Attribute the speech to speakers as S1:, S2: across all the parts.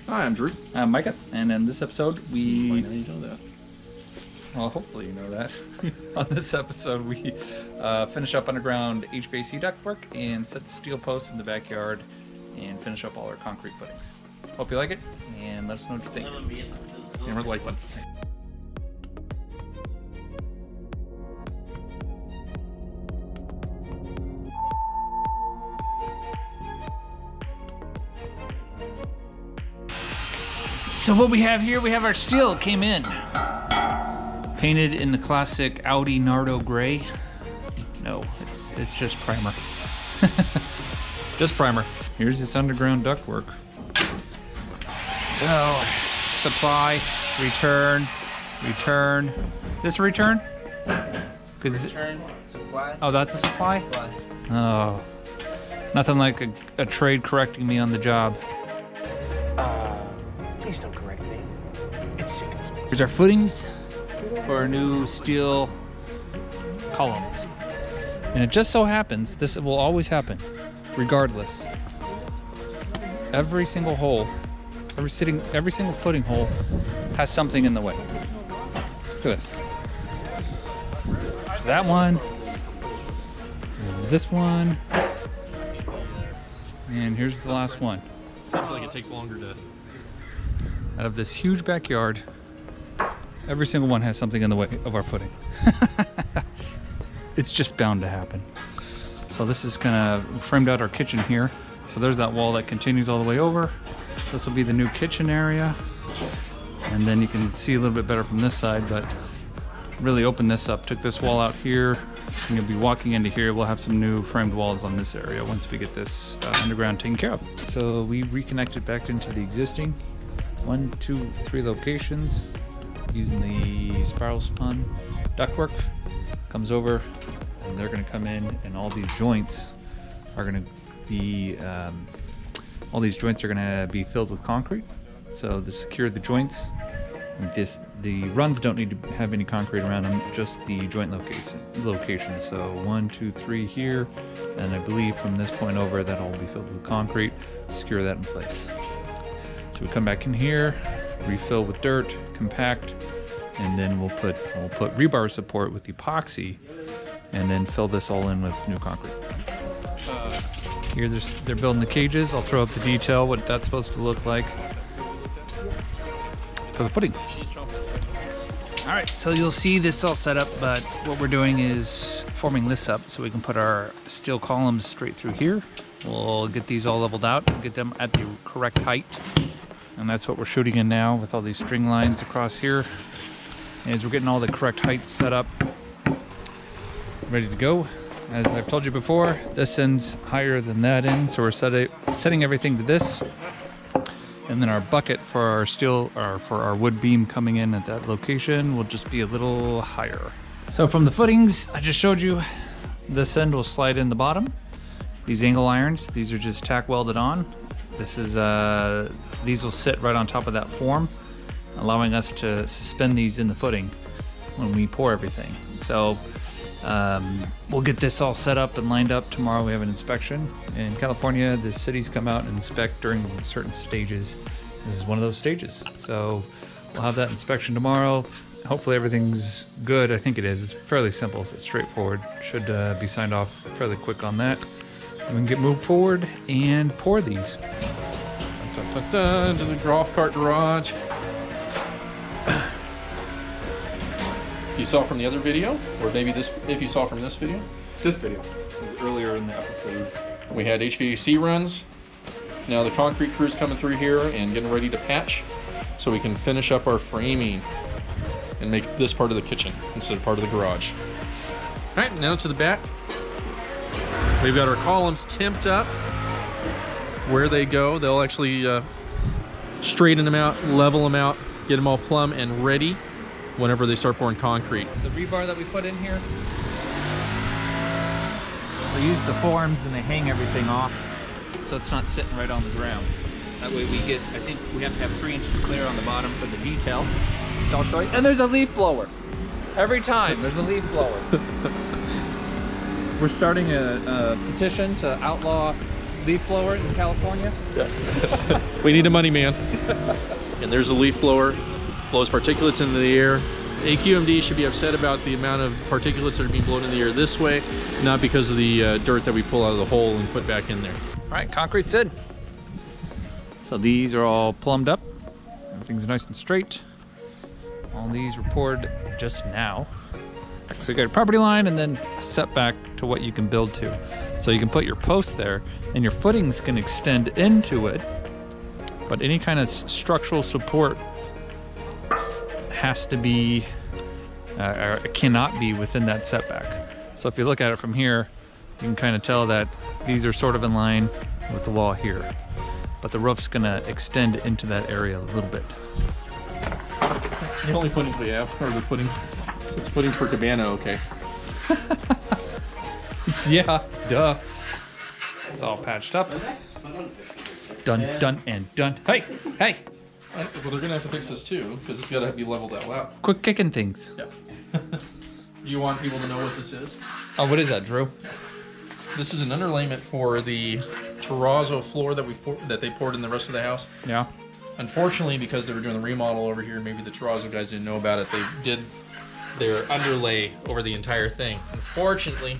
S1: Hi, I'm Drew.
S2: I'm Micah, and in this episode we...
S1: Why now you know that?
S2: Well, hopefully you know that. On this episode we finish up underground HVAC ductwork and set the steel posts in the backyard and finish up all our concrete footings. Hope you like it, and let us know what you think.
S1: Hammer the like button.
S2: So what we have here, we have our steel. It came in. Painted in the classic Audi Nardo gray. No, it's just primer. Just primer. Here's this underground ductwork. So, supply, return. Is this a return?
S3: Return, supply.
S2: Oh, that's a supply?
S3: Supply.
S2: Oh, nothing like a trade correcting me on the job.
S3: Please don't correct me. It sickens me.
S2: Here's our footings for our new steel columns. And it just so happens, this will always happen, regardless. Every single hole, every single footing hole has something in the way. Look at this. There's that one. There's this one. And here's the last one.
S1: Seems like it takes longer to...
S2: Out of this huge backyard, every single one has something in the way of our footing. It's just bound to happen. So this is kind of framed out our kitchen here. So there's that wall that continues all the way over. This will be the new kitchen area. And then you can see a little bit better from this side, but really open this up. Took this wall out here. And you'll be walking into here. We'll have some new framed walls on this area once we get this underground taken care of. So we reconnected back into the existing 1, 2, 3 locations using the spiral spun ductwork. Comes over and they're going to come in, and all these joints are going to be filled with concrete. So to secure the joints, the runs don't need to have any concrete around them, just the joint location. So 1, 2, 3 here, and I believe from this point over that all will be filled with concrete. Secure that in place. So we come back in here, refill with dirt, compact, and then we'll put rebar support with epoxy, and then fill this all in with new concrete. Here they're building the cages. I'll throw up the detail, what that's supposed to look like for the footing. All right, so you'll see this all set up, but what we're doing is forming this up so we can put our steel columns straight through here. We'll get these all leveled out and get them at the correct height. And that's what we're shooting in now with all these string lines across here. As we're getting all the correct heights set up, ready to go. As I've told you before, this end's higher than that end, so we're setting everything to this. And then our bucket for our steel, or for our wood beam coming in at that location will just be a little higher. So from the footings I just showed you, this end will slide in the bottom. These angle irons, these are just tack welded on. This is these will sit right on top of that form, allowing us to suspend these in the footing when we pour everything. So we'll get this all set up and lined up. Tomorrow we have an inspection. In California, the cities come out and inspect during certain stages. This is one of those stages. So we'll have that inspection tomorrow. Hopefully everything's good. I think it is. It's fairly simple, it's straightforward. Should be signed off fairly quick on that. And we can move forward and pour these.
S1: Dun, dun, dun, to the golf cart garage. You saw from the other video, or maybe this, if you saw from this video?
S2: This video was earlier in the episode.
S1: We had HVAC runs. Now the concrete crew's coming through here and getting ready to patch so we can finish up our framing and make this part of the kitchen instead of part of the garage. All right, now to the back. We've got our columns timped up. Where they go, they'll actually straighten them out, level them out, get them all plumb and ready whenever they start pouring concrete.
S2: The rebar that we put in here, they use the forms and they hang everything off so it's not sitting right on the ground. That way we get, I think we have to have 3 inches clear on the bottom for the detail. So I'll show you. And there's a leaf blower. Every time there's a leaf blower. We're starting a petition to outlaw leaf blowers in California.
S1: We need a money man. And there's a leaf blower, blows particulates into the air. AQMD should be upset about the amount of particulates that are being blown in the air this way, not because of the dirt that we pull out of the hole and put back in there.
S2: All right, concrete's in. So these are all plumbed up. Everything's nice and straight. All these were poured just now. So you got your property line and then a setback to what you can build to. So you can put your posts there and your footings can extend into it, but any kind of structural support has to be, or cannot be within that setback. So if you look at it from here, you can kind of tell that these are sort of in line with the wall here, but the roof's gonna extend into that area a little bit.
S1: The only footings we have are the footings. It's footings for cabana, okay.
S2: Yeah, duh. It's all patched up. Done, done, and done. Hey, hey!
S1: Well, they're gonna have to fix this too, because it's gotta be leveled out loud.
S2: Quit kicking things.
S1: Yeah. Do you want people to know what this is?
S2: Oh, what is that, Drew?
S1: This is an underlayment for the terrazzo floor that they poured in the rest of the house.
S2: Yeah.
S1: Unfortunately, because they were doing the remodel over here, maybe the terrazzo guys didn't know about it, they did their underlay over the entire thing. Unfortunately,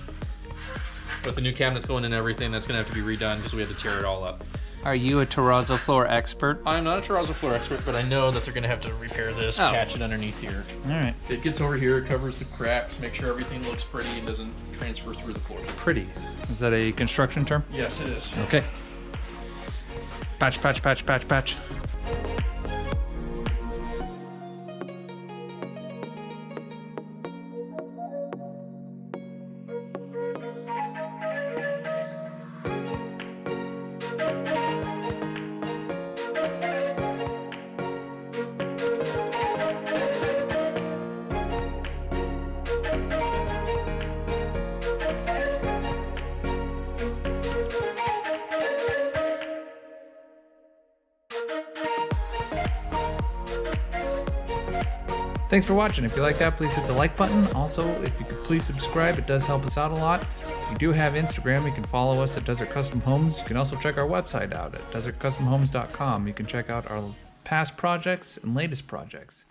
S1: with the new cabinets going in and everything, that's gonna have to be redone because we had to tear it all up.
S2: Are you a terrazzo floor expert?
S1: I'm not a terrazzo floor expert, but I know that they're gonna have to repair this, patch it underneath here.
S2: All right.
S1: It gets over here, covers the cracks, make sure everything looks pretty and doesn't transfer through the floor.
S2: Pretty. Is that a construction term?
S1: Yes, it is.
S2: Okay. Patch, patch, patch, patch, patch. Thanks for watching. If you like that, please hit the like button. Also, if you could please subscribe, it does help us out a lot. We do have Instagram. You can follow us at Desert Custom Homes. You can also check our website out at desertcustomhomes.com. You can check out our past projects and latest projects.